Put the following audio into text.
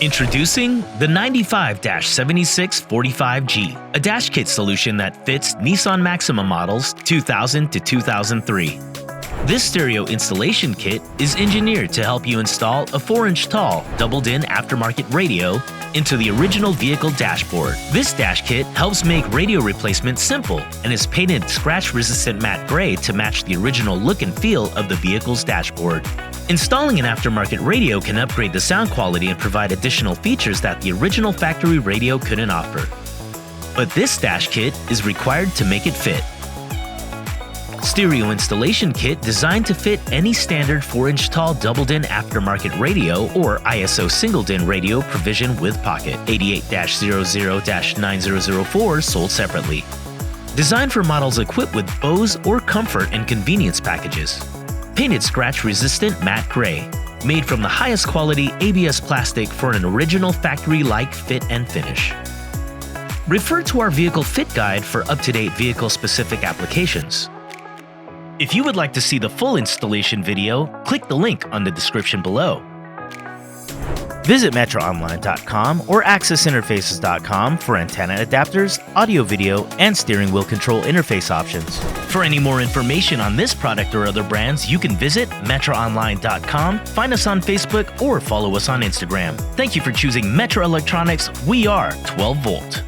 Introducing the 95-7645G, a dash kit solution that fits Nissan Maxima models 2000 to 2003. This stereo installation kit is engineered to help you install a 4-inch tall, doubled-in aftermarket radio into the original vehicle dashboard. This dash kit helps make radio replacement simple and is painted scratch-resistant matte gray to match the original look and feel of the vehicle's dashboard. Installing an aftermarket radio can upgrade the sound quality and provide additional features that the original factory radio couldn't offer. But this dash kit is required to make it fit. Stereo installation kit designed to fit any standard 4-inch tall doubled-in aftermarket radio or ISO single-din radio provision with pocket. 88-00-9004 sold separately. Designed for models equipped with Bose or Comfort and Convenience packages. Painted scratch-resistant matte gray. Made from the highest quality ABS plastic for an original factory-like fit and finish. Refer to our vehicle fit guide for up-to-date vehicle-specific applications. If you would like to see the full installation video, click the link on the description below. Visit metraonline.com or accessinterfaces.com for antenna adapters, audio-video, and steering wheel control interface options. For any more information on this product or other brands, you can visit metraonline.com, find us on Facebook, or follow us on Instagram. Thank you for choosing Metra Electronics. We are 12 Volt.